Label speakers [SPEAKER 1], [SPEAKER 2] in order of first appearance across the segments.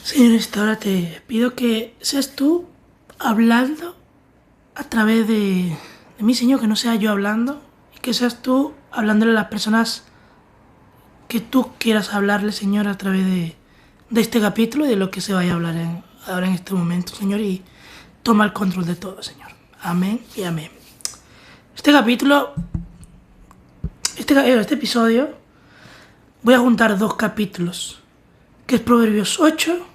[SPEAKER 1] Señor, ahora te pido que seas tú hablando a través de mí, Señor, que no sea yo hablando, y que seas tú hablándole a las personas que tú quieras hablarle, Señor, a través de este capítulo y de lo que se vaya a hablar ahora en este momento, Señor, y toma el control de todo, Señor. Amén y amén. Este capítulo, este episodio, voy a juntar dos capítulos, que es Proverbios 8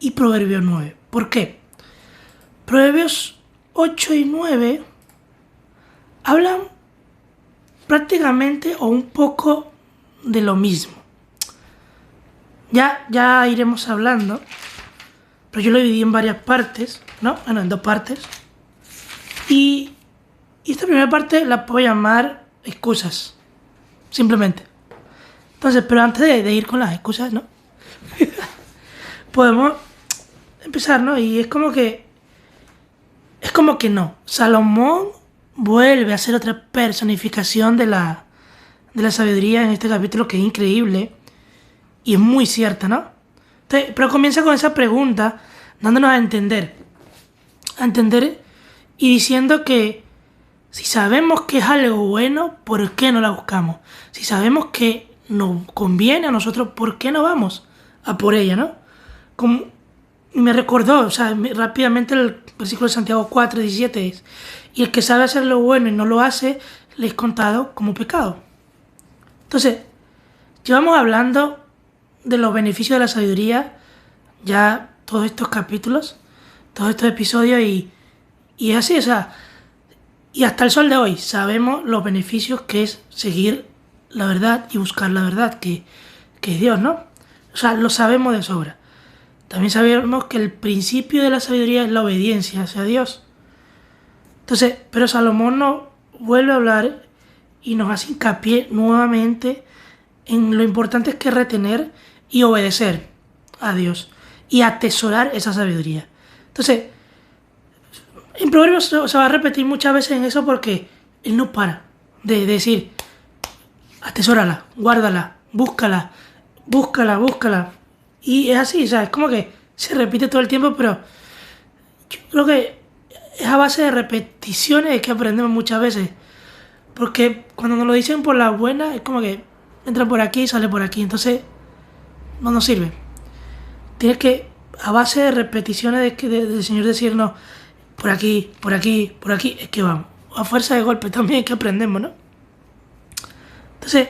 [SPEAKER 1] y Proverbios 9. ¿Por qué? Proverbios 8 y 9 hablan prácticamente o un poco de lo mismo. Ya iremos hablando, pero yo lo dividí en varias partes, ¿no? Bueno, en dos partes. Y esta primera parte la puedo llamar excusas, simplemente. Entonces, pero antes de ir con las excusas, ¿no? Podemos empezar, ¿no? Y es como que no. Salomón vuelve a hacer otra personificación de la sabiduría en este capítulo, que es increíble y es muy cierta, ¿no? Entonces, pero comienza con esa pregunta, dándonos a entender y diciendo que si sabemos que es algo bueno, ¿por qué no la buscamos? Si sabemos que nos conviene a nosotros, ¿por qué no vamos a por ella, no? Como me recordó, rápidamente el versículo de Santiago 4:17 es: y el que sabe hacer lo bueno y no lo hace, le es contado como pecado. Entonces, llevamos hablando de los beneficios de la sabiduría ya todos estos capítulos, todos estos episodios, y es así, y hasta el sol de hoy sabemos los beneficios que es seguir la verdad y buscar la verdad, que es Dios, ¿no? Lo sabemos de sobra. También sabemos que el principio de la sabiduría es la obediencia hacia Dios. Entonces, pero Salomón nos vuelve a hablar y nos hace hincapié nuevamente en lo importante que es retener y obedecer a Dios y atesorar esa sabiduría. Entonces, en Proverbios se va a repetir muchas veces en eso, porque él no para de decir: atesórala, guárdala, búscala. Y es así, es como que se repite todo el tiempo, pero yo creo que es a base de repeticiones que aprendemos muchas veces. Porque cuando nos lo dicen por la buena, es como que entra por aquí y sale por aquí. Entonces, no nos sirve. Tienes que, a base de repeticiones del Señor decirnos: por aquí, es que vamos. A fuerza de golpe también es que aprendemos, ¿no? Entonces,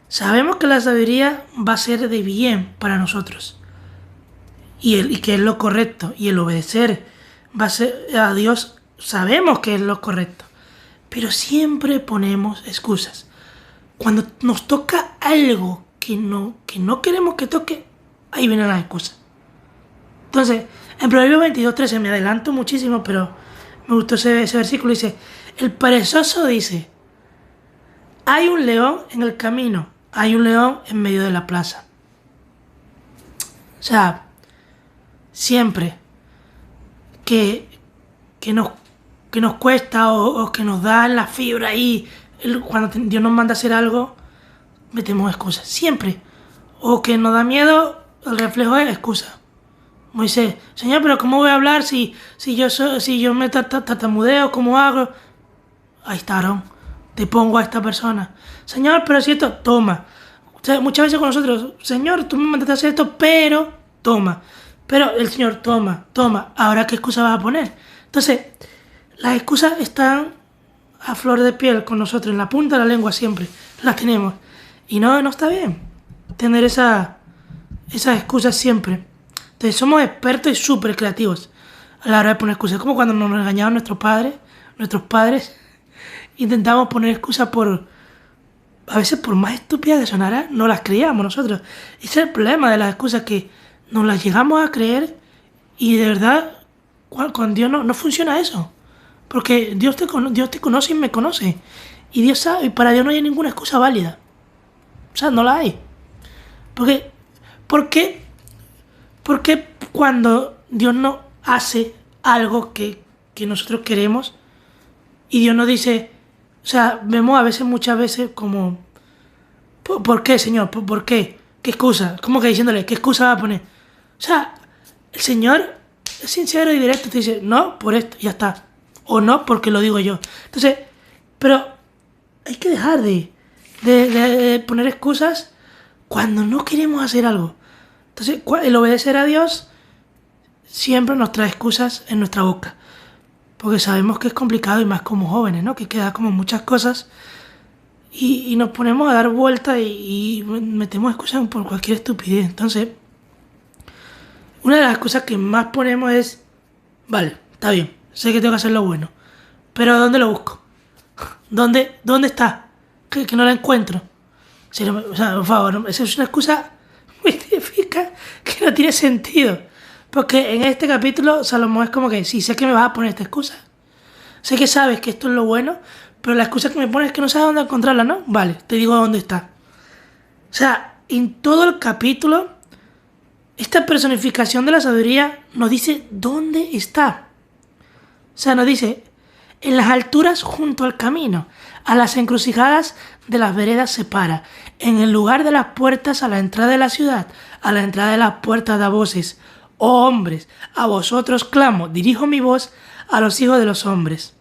[SPEAKER 1] sabemos que la sabiduría va a ser de bien para nosotros. Y que es lo correcto. Y el obedecer va a ser a Dios, sabemos que es lo correcto. Pero siempre ponemos excusas. Cuando nos toca algo que no queremos que toque, ahí vienen las excusas. Entonces, en Proverbios 22:13, me adelanto muchísimo, pero me gustó ese versículo, dice: el perezoso dice: hay un león en el camino, hay un león en medio de la plaza. Siempre que nos cuesta o que nos da la fibra ahí, cuando Dios nos manda a hacer algo, metemos excusas, siempre. O que nos da miedo, el reflejo es excusa. Moisés: Señor, pero ¿cómo voy a hablar si yo me tartamudeo? ¿Cómo hago? Ahí está Aarón: te pongo a esta persona. Señor, pero si esto, toma. Muchas veces con nosotros: Señor, tú me mandaste a hacer esto, pero toma. Pero el Señor: toma. Ahora, ¿qué excusa vas a poner? Entonces, las excusas están a flor de piel con nosotros, en la punta de la lengua siempre las tenemos. Y no está bien tener esas excusas siempre. Entonces, somos expertos y súper creativos a la hora de poner excusas. Es como cuando nos regañaban nuestros padres, intentamos poner excusas a veces por más estúpidas que sonara, no las creíamos nosotros. Ese es el problema de las excusas, que nos las llegamos a creer, y de verdad, con Dios no funciona eso. Porque Dios te conoce y me conoce. Y Dios sabe, y para Dios no hay ninguna excusa válida. No la hay. ¿Por qué cuando Dios no hace algo que nosotros queremos, y Dios nos dice, vemos muchas veces como: ¿por qué, Señor? ¿Por qué? ¿Qué excusa? ¿Cómo que diciéndole? ¿Qué excusa va a poner? sea, el Señor es sincero y directo, te dice, no, por esto, ya está. O no, porque lo digo yo. Entonces, pero hay que dejar de poner excusas cuando no queremos hacer algo. Entonces, el obedecer a Dios siempre nos trae excusas en nuestra boca. Porque sabemos que es complicado y más como jóvenes, ¿no? Que queda como muchas cosas y nos ponemos a dar vueltas y metemos excusas por cualquier estupidez. Entonces, una de las cosas que más ponemos es, vale, está bien, sé que tengo que hacer lo bueno, pero ¿dónde lo busco? ¿Dónde está? Que no la encuentro. O sea, por favor, esa es una excusa muy típica que no tiene sentido. Porque en este capítulo Salomón es como que, sí, sé que me vas a poner esta excusa. Sé que sabes que esto es lo bueno, pero la excusa que me pones es que no sabes dónde encontrarla, ¿no? Vale, te digo dónde está. O sea, en todo el capítulo, esta personificación de la sabiduría nos dice dónde está. O sea, nos dice, en las alturas junto al camino, a las encrucijadas de las veredas se para, en el lugar de las puertas a la entrada de la ciudad, a la entrada de las puertas da voces. Oh hombres, a vosotros clamo, dirijo mi voz a los hijos de los hombres.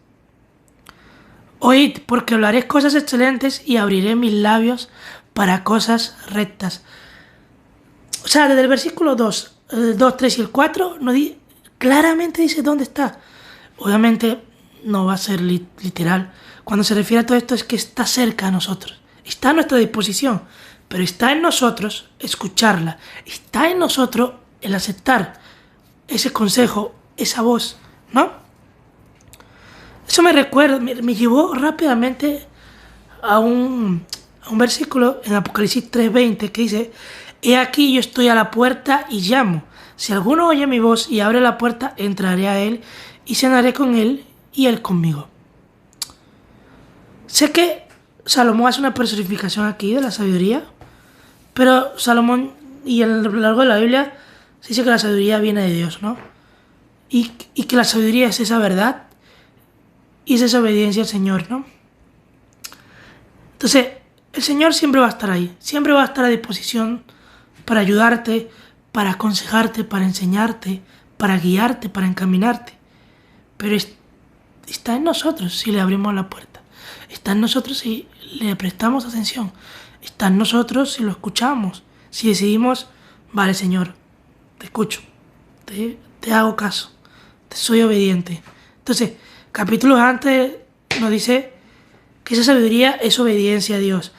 [SPEAKER 1] Oíd, porque hablaré cosas excelentes y abriré mis labios para cosas rectas. O sea, desde el versículo 2, el 2, 3 y el 4, claramente dice dónde está. Obviamente no va a ser literal. Cuando se refiere a todo esto es que está cerca de nosotros. Está a nuestra disposición. Pero está en nosotros escucharla. Está en nosotros el aceptar ese consejo, esa voz, ¿no? Eso me recuerda, me llevó rápidamente a un versículo en Apocalipsis 3:20 que dice: He aquí yo estoy a la puerta y llamo. Si alguno oye mi voz y abre la puerta, entraré a él y cenaré con él y él conmigo. Sé que Salomón hace una personificación aquí de la sabiduría, pero Salomón y a lo largo de la Biblia se dice que la sabiduría viene de Dios, ¿no? Y que la sabiduría es esa verdad y es esa obediencia al Señor, ¿no? Entonces, el Señor siempre va a estar ahí, siempre va a estar a disposición para ayudarte, para aconsejarte, para enseñarte, para guiarte, para encaminarte. Pero está en nosotros si le abrimos la puerta. Está en nosotros si le prestamos atención. Está en nosotros si lo escuchamos. Si decidimos, vale, Señor, te escucho, te hago caso, te soy obediente. Entonces, capítulos antes nos dice que esa sabiduría es obediencia a Dios.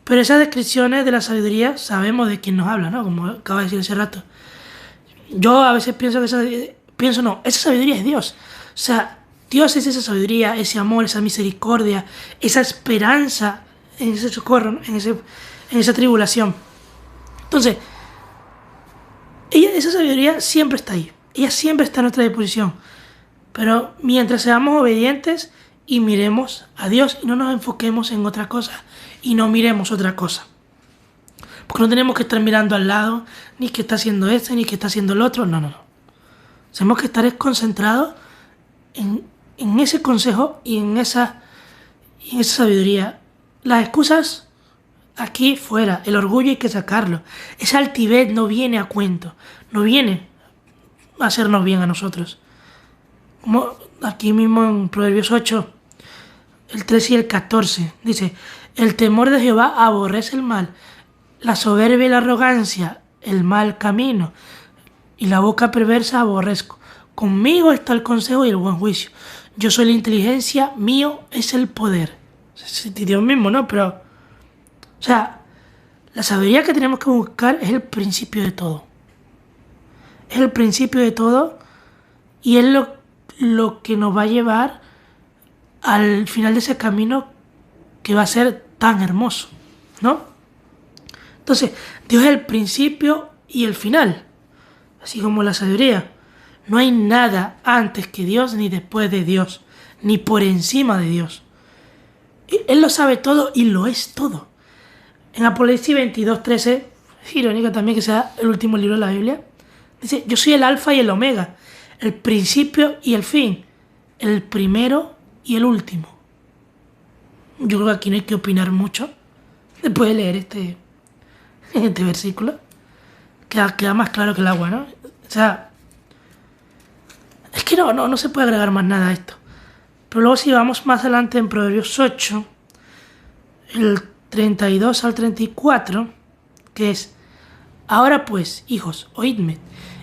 [SPEAKER 1] Pero esas descripciones de la sabiduría sabemos de quién nos habla, ¿no? Como acabo de decir hace rato. Yo a veces pienso que esa sabiduría es Dios. O sea, Dios es esa sabiduría, ese amor, esa misericordia, esa esperanza en ese socorro, en esa tribulación. Entonces, esa sabiduría siempre está ahí. Ella siempre está a nuestra disposición. Pero mientras seamos obedientes y miremos a Dios y no nos enfoquemos en otra cosa y no miremos otra cosa. Porque no tenemos que estar mirando al lado, ni que está haciendo este, ni que está haciendo el otro. No. Tenemos que estar concentrados en ese consejo y en esa sabiduría. Las excusas aquí fuera, el orgullo hay que sacarlo. Esa altivez no viene a cuento, no viene a hacernos bien a nosotros. Como aquí mismo en Proverbios 8, el 13 y el 14, dice: el temor de Jehová aborrece el mal, la soberbia y la arrogancia, el mal camino, y la boca perversa aborrezco. Conmigo está el consejo y el buen juicio. Yo soy la inteligencia, mío es el poder. Es Dios mismo, ¿no? Pero, o sea, la sabiduría que tenemos que buscar es el principio de todo. Es el principio de todo y es lo que nos va a llevar al final de ese camino que va a ser tan hermoso, ¿no? Entonces, Dios es el principio y el final, así como la sabiduría. No hay nada antes que Dios ni después de Dios, ni por encima de Dios. Él lo sabe todo y lo es todo. En Apocalipsis 22:13, es irónico también que sea el último libro de la Biblia, dice: yo soy el alfa y el omega, el principio y el fin, el primero y el último. Yo creo que aquí no hay que opinar mucho después de leer este versículo. queda más claro que el agua, ¿no? O sea, es que no se puede agregar más nada a esto. Pero luego si vamos más adelante en Proverbios 8, el 32 al 34, que es: ahora pues, hijos, oídme,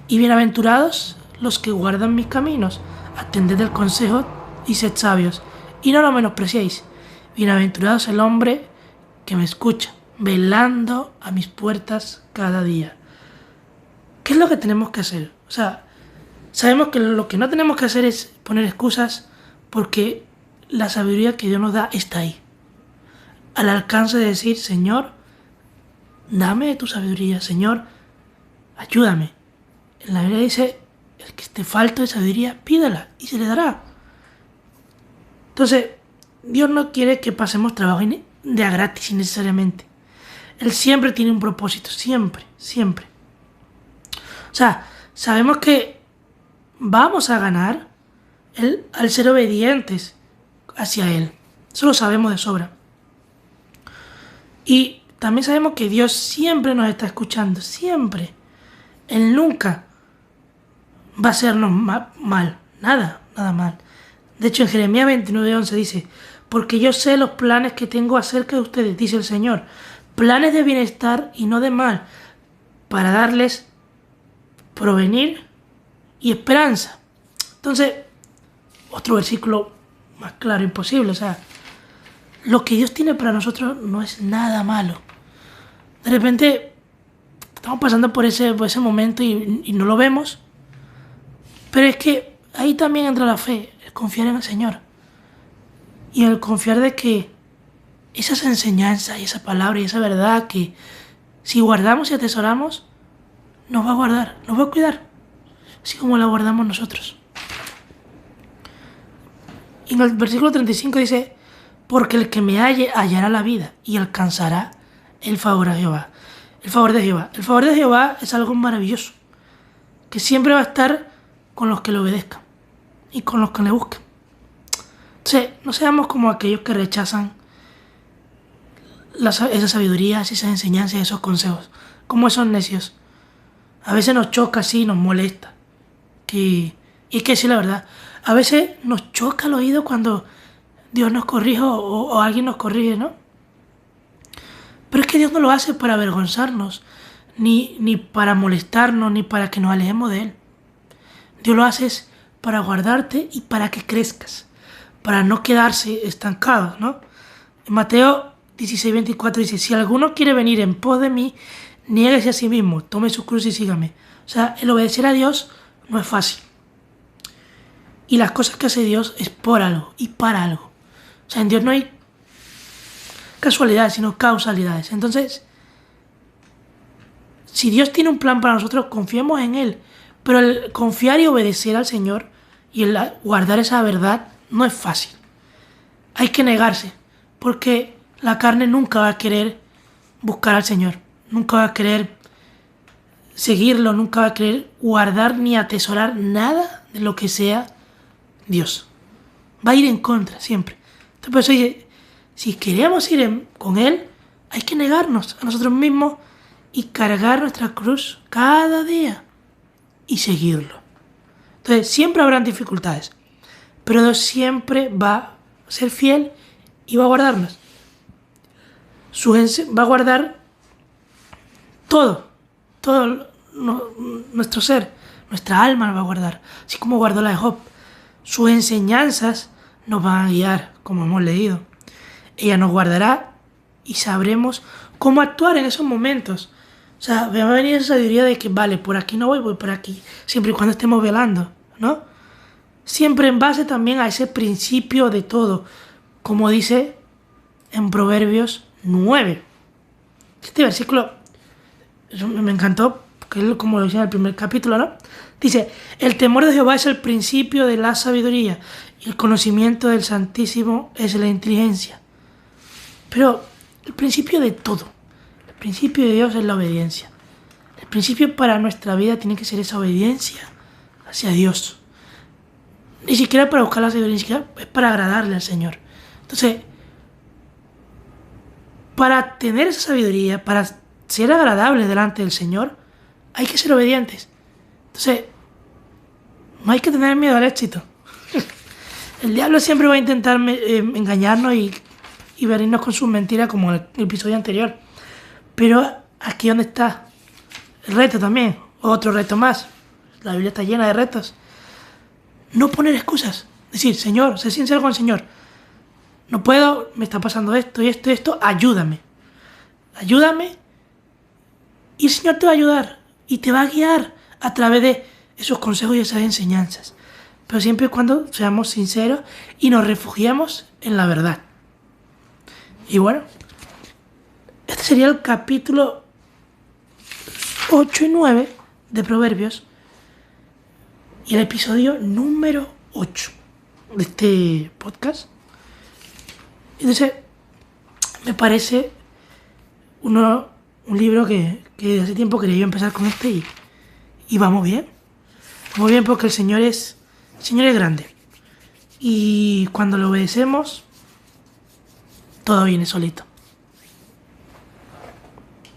[SPEAKER 1] y bienaventurados los que guardan mis caminos, atended el consejo y sed sabios, y no lo menospreciéis. Bienaventurados el hombre que me escucha, velando a mis puertas cada día. ¿Qué es lo que tenemos que hacer? O sea, sabemos que lo que no tenemos que hacer es poner excusas, porque la sabiduría que Dios nos da está ahí, al alcance de decir: Señor, dame de tu sabiduría, Señor, ayúdame. En la Biblia dice: el que te falta de sabiduría, pídela y se le dará. Entonces, Dios no quiere que pasemos trabajo de a gratis innecesariamente. Él siempre tiene un propósito, siempre, siempre. O sea, sabemos que vamos a ganar al ser obedientes hacia Él. Eso lo sabemos de sobra. Y también sabemos que Dios siempre nos está escuchando, siempre. Él nunca va a hacernos mal, nada mal. De hecho, en Jeremías 29:11 dice: porque yo sé los planes que tengo acerca de ustedes, dice el Señor, planes de bienestar y no de mal, para darles provenir y esperanza. Entonces, otro versículo más claro imposible. O sea, lo que Dios tiene para nosotros no es nada malo. De repente estamos pasando por ese momento y no lo vemos, pero es que ahí también entra la fe, el confiar en el Señor y el confiar de que esas enseñanzas y esa palabra y esa verdad que si guardamos y atesoramos, nos va a guardar, nos va a cuidar, así como la guardamos nosotros. Y en el versículo 35 dice: porque el que me halle hallará la vida y alcanzará el favor de Jehová. El favor de Jehová. El favor de Jehová es algo maravilloso, que siempre va a estar con los que le obedezcan y con los que le busquen. Entonces, no seamos como aquellos que rechazan esas sabidurías, esas enseñanzas, esos consejos, como esos necios. A veces nos choca así, nos molesta. Y es que sí, la verdad, a veces nos choca el oído cuando Dios nos corrige o alguien nos corrige, ¿no? Pero es que Dios no lo hace para avergonzarnos, ni para molestarnos, ni para que nos alejemos de Él. Dios lo hace para guardarte y para que crezcas, para no quedarse estancados, ¿no? En Mateo 16:24 dice: si alguno quiere venir en pos de mí, niéguese a sí mismo, tome su cruz y sígame. O sea, el obedecer a Dios no es fácil. Y las cosas que hace Dios es por algo y para algo. O sea, en Dios no hay casualidades, sino causalidades. Entonces, si Dios tiene un plan para nosotros, confiemos en Él. Pero el confiar y obedecer al Señor y el guardar esa verdad no es fácil. Hay que negarse, porque la carne nunca va a querer buscar al Señor. Nunca va a querer seguirlo, nunca va a querer guardar ni atesorar nada de lo que sea Dios. Va a ir en contra siempre. Entonces, por eso dice, si queremos ir con Él, hay que negarnos a nosotros mismos y cargar nuestra cruz cada día y seguirlo. Entonces, siempre habrán dificultades, pero Dios siempre va a ser fiel y va a guardarnos. Va a guardar todo nuestro ser, nuestra alma nos va a guardar, así como guardó la de Job. Sus enseñanzas nos van a guiar, como hemos leído. Ella nos guardará y sabremos cómo actuar en esos momentos. O sea, me va a venir esa sabiduría de que, vale, por aquí no voy por aquí, siempre y cuando estemos velando, ¿no? Siempre en base también a ese principio de todo, como dice en Proverbios 9. Este versículo me encantó, porque es como lo dice en el primer capítulo, ¿no? Dice: el temor de Jehová es el principio de la sabiduría, y el conocimiento del Santísimo es la inteligencia. Pero el principio de todo, el principio de Dios es la obediencia. El principio para nuestra vida tiene que ser esa obediencia hacia Dios. Ni siquiera para buscar la sabiduría, ni siquiera es para agradarle al Señor. Entonces, para tener esa sabiduría, para ser agradable delante del Señor, hay que ser obedientes. Entonces, no hay que tener miedo al éxito. El diablo siempre va a intentar engañarnos y venirnos con sus mentiras como en el episodio anterior. Pero aquí donde está el reto también, otro reto más. La Biblia está llena de retos. No poner excusas. Decir, Señor, sé sincero con el Señor. No puedo, me está pasando esto y esto y esto, ayúdame. Ayúdame. Y el Señor te va a ayudar y te va a guiar a través de esos consejos y esas enseñanzas. Pero siempre y cuando seamos sinceros y nos refugiemos en la verdad. Y bueno, este sería el capítulo 8 y 9 de Proverbios y el episodio número 8 de este podcast. Entonces, me parece un libro que hace tiempo quería yo empezar con y vamos bien. Vamos bien porque el Señor es grande. Y cuando lo obedecemos, todo viene solito.